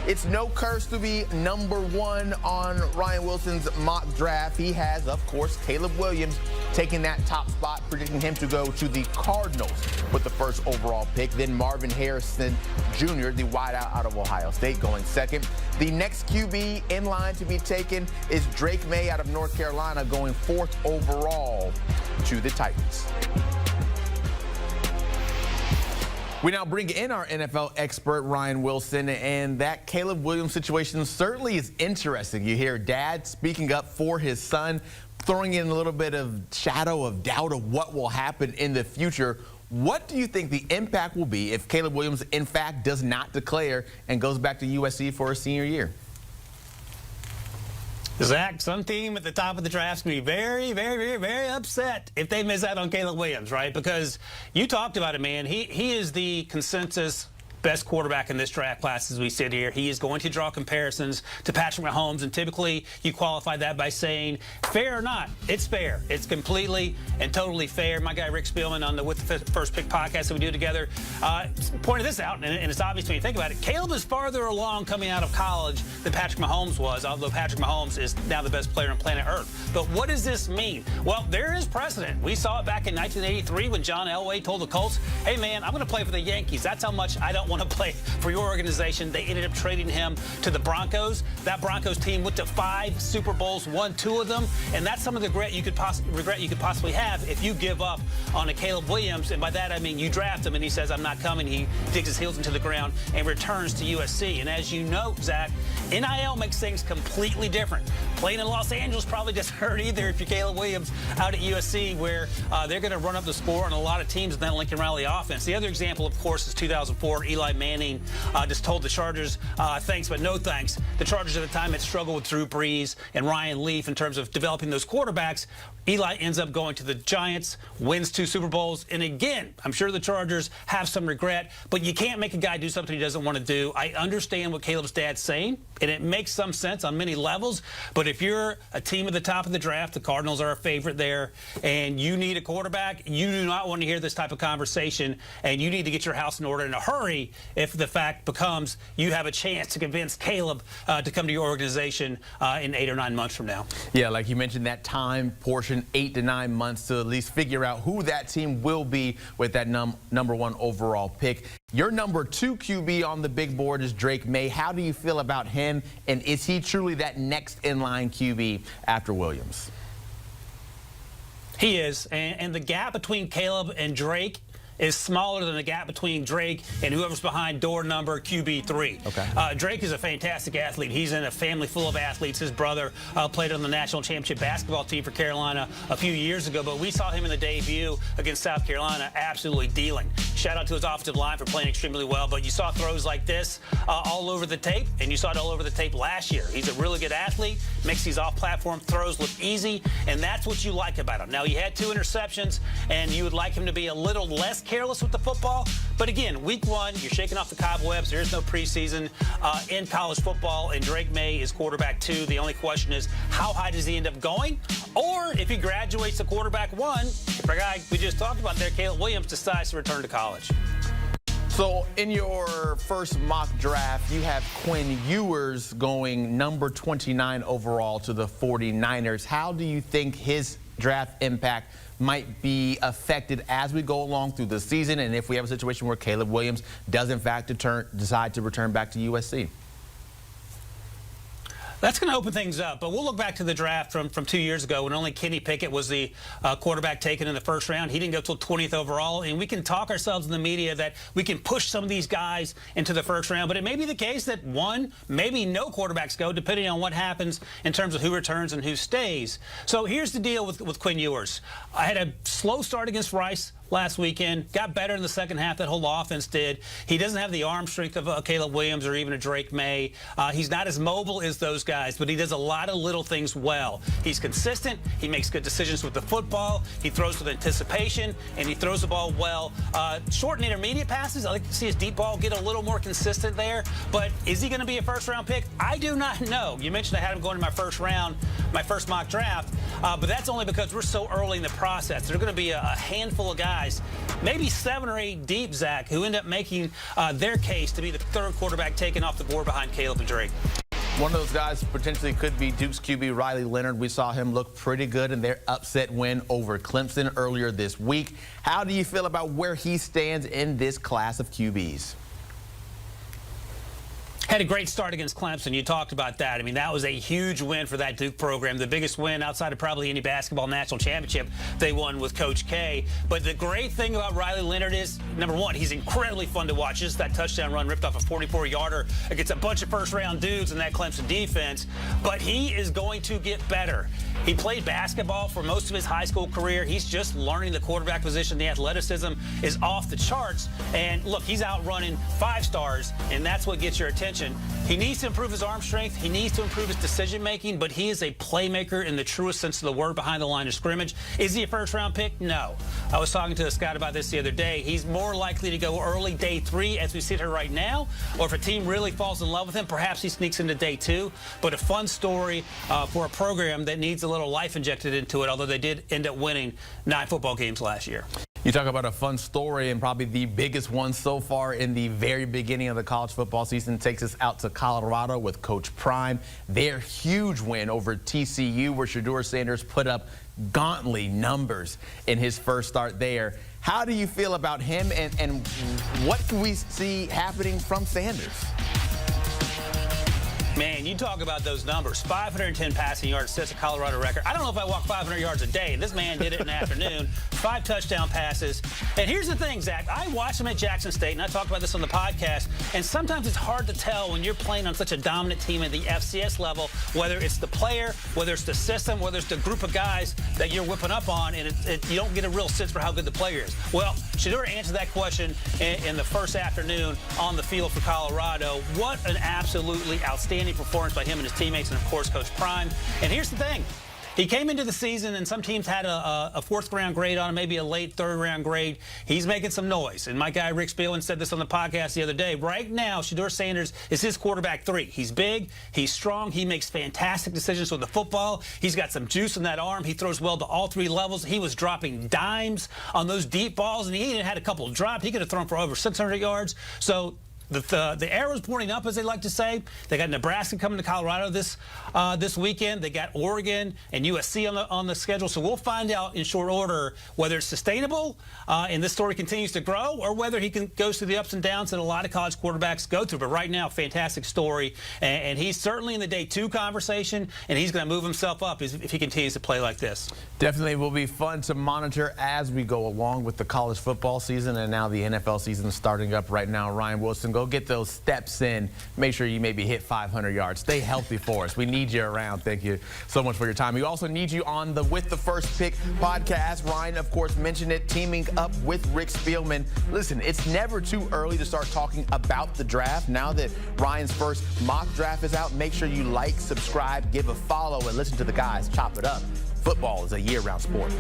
It's no curse to be number one on Ryan Wilson's mock draft. He has, of course, Caleb Williams taking that top spot, predicting him to go to the Cardinals with the first overall pick. Then Marvin Harrison Jr., the wideout out of Ohio State, going second. The next QB in line to be taken is Drake May out of North Carolina, going fourth overall to the Titans. We now bring in our NFL expert, Ryan Wilson, and that Caleb Williams situation certainly is interesting. You hear dad speaking up for his son, throwing in a little bit of shadow of doubt of what will happen in the future. What do you think the impact will be if Caleb Williams, in fact, does not declare and goes back to USC for his senior year? Zach, some team at the top of the draft is going to be very, very, very, very upset if they miss out on Caleb Williams, right? Because you talked about it, man. He is the consensus best quarterback in this draft class as we sit here. He is going to draw comparisons to Patrick Mahomes, and typically you qualify that by saying, fair or not, it's fair. It's completely and totally fair. My guy Rick Spielman on the With the First Pick podcast that we do together pointed this out, and it's obvious when you think about it. Caleb is farther along coming out of college than Patrick Mahomes was, although Patrick Mahomes is now the best player on planet Earth. But what does this mean? Well, there is precedent. We saw it back in 1983 when John Elway told the Colts, hey, man, I'm going to play for the Yankees. That's how much I don't want to play for your organization. They ended up trading him to the Broncos. That Broncos team went to 5 Super Bowls, won 2 of them, and that's some of the regret you could possibly have if you give up on a Caleb Williams. And by that I mean you draft him and he says, I'm not coming. He digs his heels into the ground and returns to USC. And as you know, Zach, NIL makes things completely different. Playing in Los Angeles probably doesn't hurt either if you're Caleb Williams out at USC, where they're going to run up the score on a lot of teams in that Lincoln Riley offense. The other example, of course, is 2004. Eli Manning just told the Chargers, thanks but no thanks. The Chargers at the time had struggled with Drew Brees and Ryan Leaf in terms of developing those quarterbacks. Eli ends up going to the Giants, wins 2 Super Bowls, and again, I'm sure the Chargers have some regret, but you can't make a guy do something he doesn't want to do. I understand what Caleb's dad's saying, and it makes some sense on many levels, but if you're a team at the top of the draft, the Cardinals are a favorite there, and you need a quarterback, you do not want to hear this type of conversation, and you need to get your house in order in a hurry if the fact becomes you have a chance to convince Caleb to come to your organization in 8 or 9 months from now. Yeah, like you mentioned, that time portion, 8 to 9 months to at least figure out who that team will be with that number 1 overall pick. Your number 2 QB on the big board is Drake May. How do you feel about him, and is he truly that next in-line QB after Williams? He is, and the gap between Caleb and Drake is smaller than the gap between Drake and whoever's behind door number QB3. Okay. Drake is a fantastic athlete. He's in a family full of athletes. His brother played on the national championship basketball team for Carolina a few years ago, but we saw him in the debut against South Carolina absolutely dealing. Shout out to his offensive line for playing extremely well, but you saw throws like this all over the tape, and you saw it all over the tape last year. He's a really good athlete, makes these off-platform throws look easy, and that's what you like about him. Now, he had 2 interceptions, and you would like him to be a little less careless with the football. But again, week 1, you're shaking off the cobwebs. There is no preseason in college football, and Drake May is quarterback 2. The only question is, how high does he end up going? Or if he graduates to quarterback 1, if our guy we just talked about there, Caleb Williams, decides to return to college. So in your first mock draft, you have Quinn Ewers going number 29 overall to the 49ers. How do you think his draft impact might be affected as we go along through the season, and if we have a situation where Caleb Williams does in fact decide to return back to USC? That's going to open things up, but we'll look back to the draft from 2 years ago when only Kenny Pickett was the quarterback taken in the first round. He didn't go till 20th overall, and we can talk ourselves in the media that we can push some of these guys into the first round, but it may be the case that 1, maybe no quarterbacks go, depending on what happens in terms of who returns and who stays. So here's the deal with Quinn Ewers. I had a slow start against Rice last weekend, got better in the second half. That whole offense did. He doesn't have the arm strength of Caleb Williams or even a Drake May. He's not as mobile as those guys, but he does a lot of little things well. He's consistent. He makes good decisions with the football. He throws with anticipation, and he throws the ball well. Short and intermediate passes, I like to see his deep ball get a little more consistent there, but is he going to be a first-round pick? I do not know. You mentioned I had him going in my first round, my first mock draft, but that's only because we're so early in the process. There's going to be a handful of guys guys, maybe 7 or 8 deep, Zach, who end up making their case to be the third quarterback taken off the board behind Caleb and Drake. One of those guys potentially could be Duke's QB Riley Leonard. We saw him look pretty good in their upset win over Clemson earlier this week. How do you feel about where he stands in this class of QBs? Had a great start against Clemson. You talked about that. I mean, that was a huge win for that Duke program. The biggest win outside of probably any basketball national championship they won with Coach K. But the great thing about Riley Leonard is, number one, he's incredibly fun to watch. Just that touchdown run ripped off a 44-yarder against a bunch of first-round dudes in that Clemson defense. But he is going to get better. He played basketball for most of his high school career. He's just learning the quarterback position. The athleticism is off the charts. And look, he's outrunning 5 stars, and that's what gets your attention. He needs to improve his arm strength. He needs to improve his decision-making, but he is a playmaker in the truest sense of the word behind the line of scrimmage. Is he a first-round pick? No. I was talking to a scout about this the other day. He's more likely to go early day 3 as we sit here right now, or if a team really falls in love with him, perhaps he sneaks into day 2. But a fun story for a program that needs a little life injected into it, although they did end up winning 9 football games last year. You talk about a fun story, and probably the biggest one so far in the very beginning of the college football season takes us out to Colorado with Coach Prime. Their huge win over TCU, where Shedeur Sanders put up gauntly numbers in his first start there. How do you feel about him, and what can we see happening from Sanders? Man, you talk about those numbers. 510 passing yards sets a Colorado record. I don't know if I walk 500 yards a day. This man did it in the afternoon. 5 touchdown passes. And here's the thing, Zach. I watched him at Jackson State, and I talked about this on the podcast, and sometimes it's hard to tell when you're playing on such a dominant team at the FCS level, whether it's the player, whether it's the system, whether it's the group of guys that you're whipping up on, and you don't get a real sense for how good the player is. Well, Shedeur answered that question in the first afternoon on the field for Colorado. What an absolutely outstanding performance by him and his teammates, and of course Coach Prime. And here's the thing, he came into the season and some teams had a 4th round grade on him, maybe a late 3rd round grade. He's making some noise, and my guy Rick Spielman said this on the podcast the other day. Right now, Shedeur Sanders is his quarterback 3. He's big, he's strong, he makes fantastic decisions with the football. He's got some juice in that arm. He throws well to all 3 levels. He was dropping dimes on those deep balls, and he even had a couple dropped. He could have thrown for over 600 yards. So the arrow's pointing up, as they like to say. They got Nebraska coming to Colorado this weekend. They got Oregon and USC on the schedule. So we'll find out in short order whether it's sustainable and this story continues to grow, or whether he goes through the ups and downs that a lot of college quarterbacks go through. But right now, fantastic story, and he's certainly in the day 2 conversation, and he's going to move himself up if he continues to play like this. Definitely will be fun to monitor as we go along with the college football season, and now the NFL season starting up right now. Ryan Wilson, go get those steps in. Make sure you maybe hit 500 yards. Stay healthy for us. We need you around. Thank you so much for your time. We also need you on the With the First Pick podcast. Ryan, of course, mentioned it, teaming up with Rick Spielman. Listen, it's never too early to start talking about the draft. Now that Ryan's first mock draft is out, make sure you like, subscribe, give a follow, and listen to the guys chop it up. Football is a year-round sport.